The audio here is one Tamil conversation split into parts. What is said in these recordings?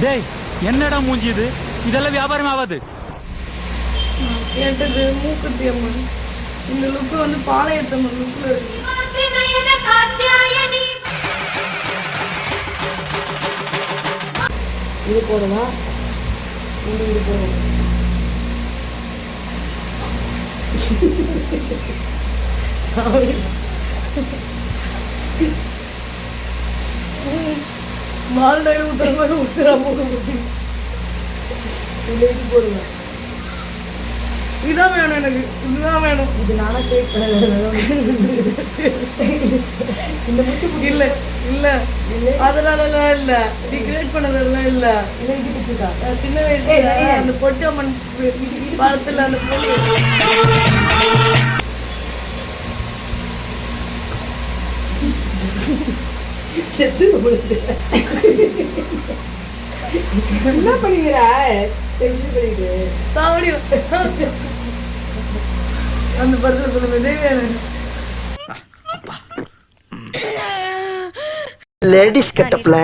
டேய் என்னடா மூஞ்சி இது? இதெல்லாம் வியாபாரம் ஆகாது. கேட்டது மூக்குத்தி அம்மன். இந்த லுக்கு வந்து பாளையத்தம்மன் லுக்ல இருக்கு. இது போடுவா, இது போடுவோம். மால்டாயில் ஊத்துற மாதிரி ஊத்துறா மூக்க முடிச்சு. இது போடுவேன். இதுதான் வேணும் எனக்கு, இதுதான் வேணும். இது நானா கேக் இந்த முட்டு இல்லை இல்லை அதனாலலாம் இல்லை, நீ கிரியேட் பண்ணதெல்லாம் இல்லை. சின்ன வயசுல அந்த பொட்டு அம்மன் படத்துல அந்த பொண்ணு செத்து என்ன பண்ணிக்கிற சாவடி அந்த படத்துல சொல்லுங்க தேவையான லேடிஸ் கட்டப்ல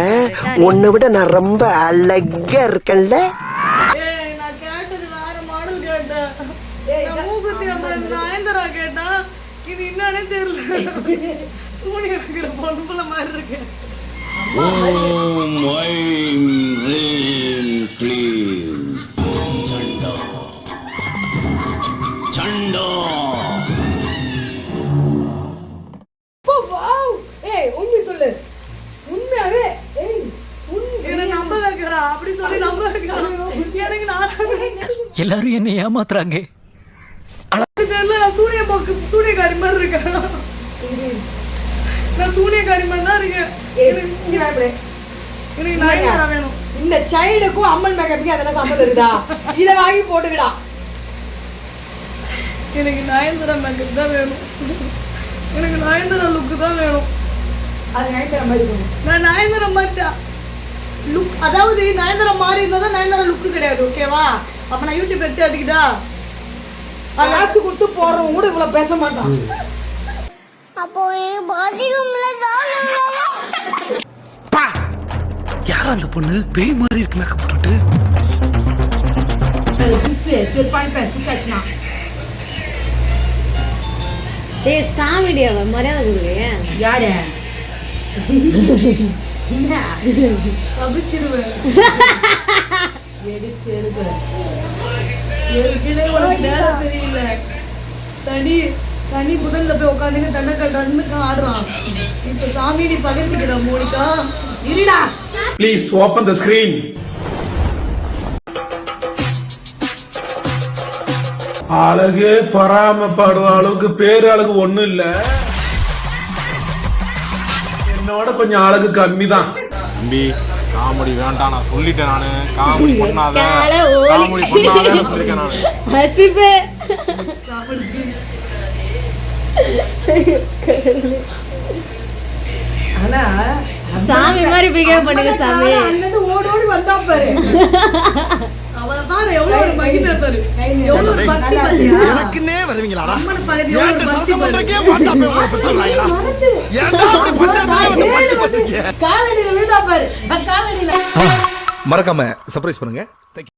உன்னை விட நான் ரொம்ப அழகா இருக்கேன்ல. நான் கேட்டது வேற மாடல் கேட்டேன். மூக்குத்தி அம்மன் நயன்தாரா கேட்டா, இது என்னன்னே தெரியல. சூனிய வைக்கிற பொண்ணு மாதிரி இருக்கு. எல்லாரும் என்ன ஏமாத்துறாங்க. சூனியக்காரி மாதிரி இருக்கேன். நான் சூனியக்காரி மாதிரி தான் இருக்கேன். எனக்கு நயன்தாரா வேணும். இந்த சைல்டுக்கும் அம்மன் மேக்கப்புக்கு அதெல்லாம் சம்மந்தம் இருக்குதா? இதை வாங்கி போட்டுக்கிடா. எனக்கு நயன்தாரா மேக்கப் தான் வேணும். எனக்கு நயன்தாரா லுக்கு தான் வேணும். அது நயன்தாரா மாதிரி இருக்கணும். நான் நயன்தாரா மாதிரி லுக், அதாவது நயன்தாரா மாதிரி இருந்தால் தான் நயன்தாரா லுக்கு கிடையாது. ஓகேவா? அப்போ நான் யூடியூப் எடுத்து அடிக்குதா? காசு கொடுத்து போடுறவங்க கூட இவ்வளோ பேச மாட்டான். அப்போ யார் அந்த பொண்ணு? பேய் மாதிரி இருக்கு மேக்கப் போட்டுட்டு. சாமிடியா மரியாதை கொடுக்குறீங்க. யாரு சபிச்சிடுவேன். சரியில்லை. சனி புதன்ல போய் உட்காந்து தண்டை ஆடுறான். இப்ப சாமி நீ பகச்சுக்கிற மோனிகா இருடா. Please open the screen. அழகு பராமப்படுற அளவுக்கு பேரு அழகு ஒண்ணும் இல்ல. என்னோட கொஞ்சம் அழகு கம்மிதான். தம்பி காமெடி வேண்டாம், நான் சொல்லிட்டேன். நானு காமெடி பண்ணாத, காமெடி பண்ணாத சொல்லிருக்கேன் நானு. ஹசிபே ஆனா சாமி மாதிரி பிஹேவ் பண்ணுங்க சாமி. அங்கிட்டு ஓடி ஓடி வந்தா பாரு. அவதான் எவ்வளவு ஒரு மகிமை பாரு, எவ்வளவு ஒரு பக்தி பாத்தியா? எனக்குன்னே வருவீங்களாடா? அம்மனை பாரு, எவ்வளவு ஒரு பக்தி பாரு. காலடியில விழுதா பாரு. காலடியில மறக்காம சர்ப்ரைஸ் பண்ணுங்க.